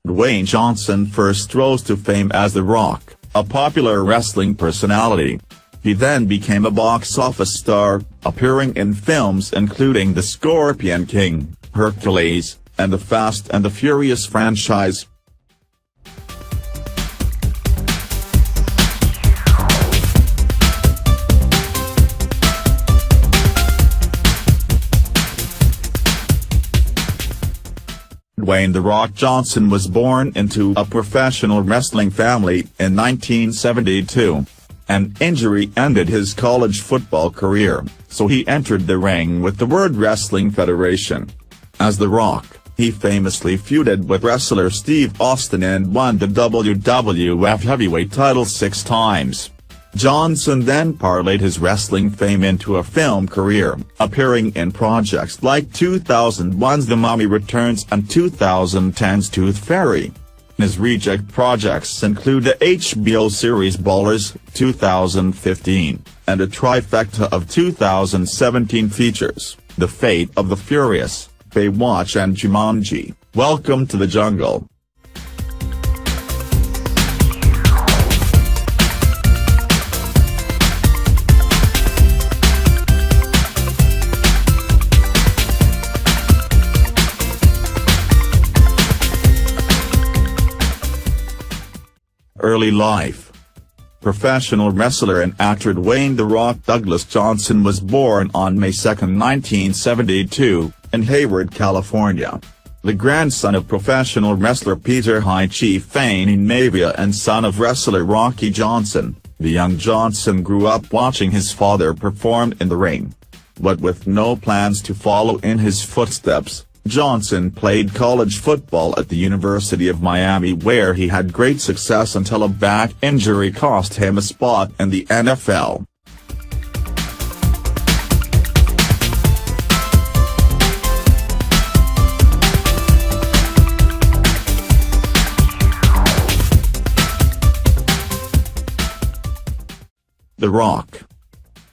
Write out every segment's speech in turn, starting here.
Dwayne Johnson first rose to fame as The Rock, a popular wrestling personality. He then became a box office star, appearing in films including The Scorpion King, Hercules, and the Fast and the Furious franchise. Dwayne "The Rock" Johnson was born into a professional wrestling family in 1972. An injury ended his college football career, so he entered the ring with the World Wrestling Federation. As The Rock, he famously feuded with wrestler Steve Austin and won the WWF heavyweight title 6 times. Johnson then parlayed his wrestling fame into a film career, appearing in projects like 2001's The Mummy Returns and 2010's Tooth Fairy. His reject projects include the HBO series Ballers, 2015, and a trifecta of 2017 features, The Fate of the Furious, Baywatch and Jumanji: Welcome to the Jungle. Early life. Professional wrestler and actor Dwayne "The Rock" Douglas Johnson was born on May 2, 1972, in Hayward, California. The grandson of professional wrestler Peter "High Chief" Fane Navia and son of wrestler Rocky Johnson, the young Johnson grew up watching his father perform in the ring. But with no plans to follow in his footsteps, Johnson played college football at the University of Miami, where he had great success until a back injury cost him a spot in the NFL. The Rock.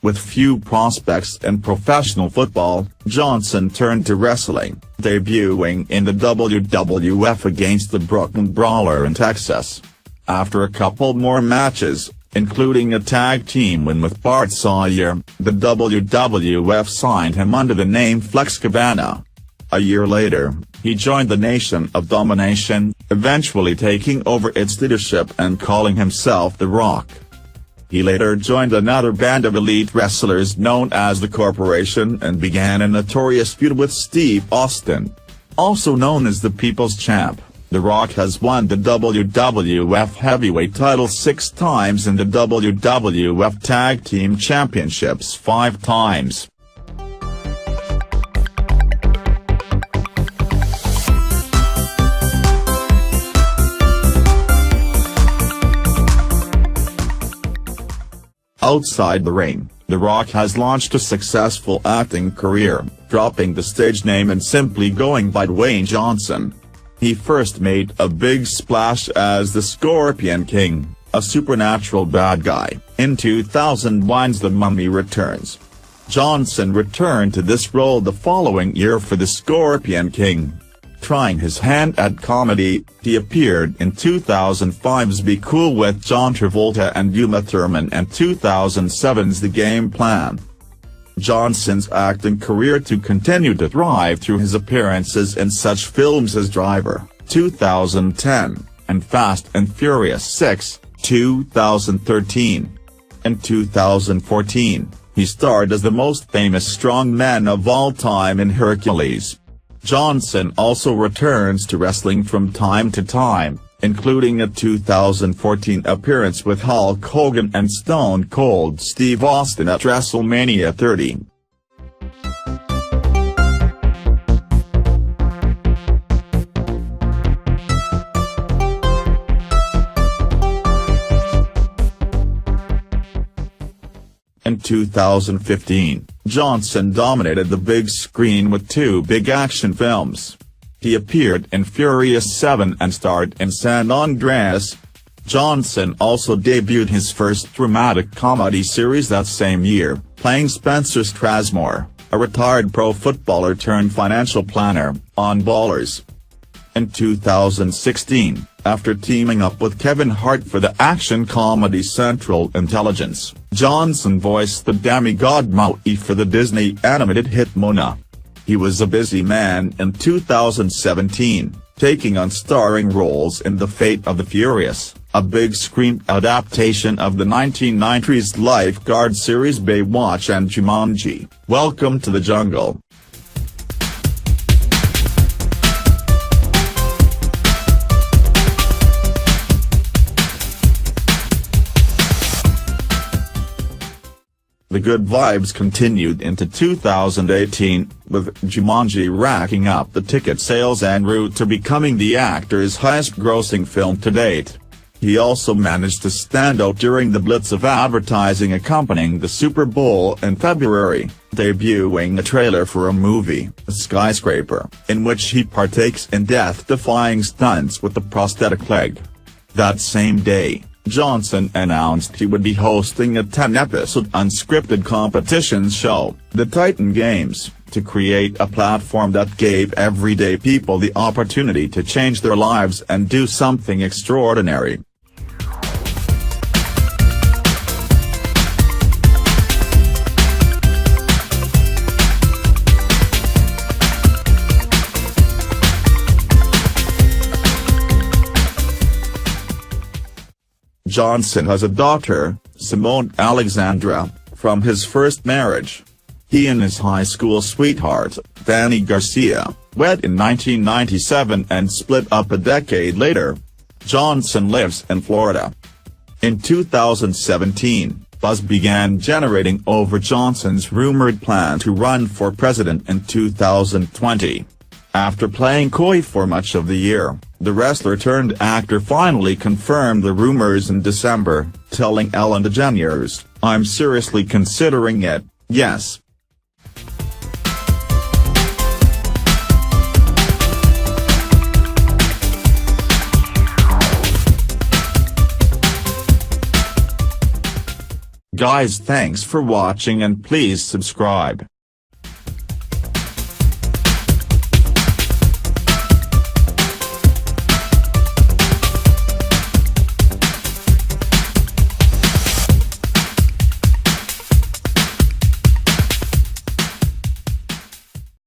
With few prospects in professional football, Johnson turned to wrestling, debuting in the WWF against the Brooklyn Brawler in Texas. After a couple more matches, including a tag team win with Bart Sawyer, the WWF signed him under the name Flex Cabana. A year later, he joined the Nation of Domination, eventually taking over its leadership and calling himself The Rock. He later joined another band of elite wrestlers known as the Corporation and began a notorious feud with Steve Austin. Also known as the People's Champ, The Rock has won the WWF heavyweight title 6 times and the WWF Tag Team Championships 5 times. Outside the ring, The Rock has launched a successful acting career, dropping the stage name and simply going by Dwayne Johnson. He first made a big splash as the Scorpion King, a supernatural bad guy, in 2001's The Mummy Returns. Johnson returned to this role the following year for the Scorpion King. Trying his hand at comedy, he appeared in 2005's Be Cool with John Travolta and Uma Thurman and 2007's The Game Plan. Johnson's acting career to continue to thrive through his appearances in such films as Driver, 2010, and Fast and Furious 6, 2013. In 2014, he starred as the most famous strongman of all time in Hercules. Johnson also returns to wrestling from time to time, including a 2014 appearance with Hulk Hogan and Stone Cold Steve Austin at WrestleMania 30. In 2015, Johnson dominated the big screen with 2 big action films. He appeared in Furious 7 and starred in San Andreas. Johnson also debuted his first dramatic comedy series that same year, playing Spencer Strasmore, a retired pro footballer turned financial planner, on Ballers. In 2016, after teaming up with Kevin Hart for the action comedy Central Intelligence, Johnson voiced the demigod Maui for the Disney animated hit Moana. He was a busy man in 2017, taking on starring roles in The Fate of the Furious, a big-screen adaptation of the 1990s lifeguard series Baywatch, and Jumanji: Welcome to the Jungle. The good vibes continued into 2018, with Jumanji racking up the ticket sales en route to becoming the actor's highest-grossing film to date. He also managed to stand out during the blitz of advertising accompanying the Super Bowl in February, debuting a trailer for a movie, Skyscraper, in which he partakes in death-defying stunts with a prosthetic leg. That same day, Johnson announced he would be hosting a 10-episode unscripted competitions show, The Titan Games, to create a platform that gave everyday people the opportunity to change their lives and do something extraordinary. Johnson has a daughter, Simone Alexandra, from his first marriage. He and his high school sweetheart, Danny Garcia, wed in 1997 and split up a decade later. Johnson lives in Florida. In 2017, buzz began generating over Johnson's rumored plan to run for president in 2020. After playing coy for much of the year, the wrestler-turned-actor finally confirmed the rumors in December, telling Ellen DeGeneres, "I'm seriously considering it, yes." Guys, thanks for watching and please subscribe.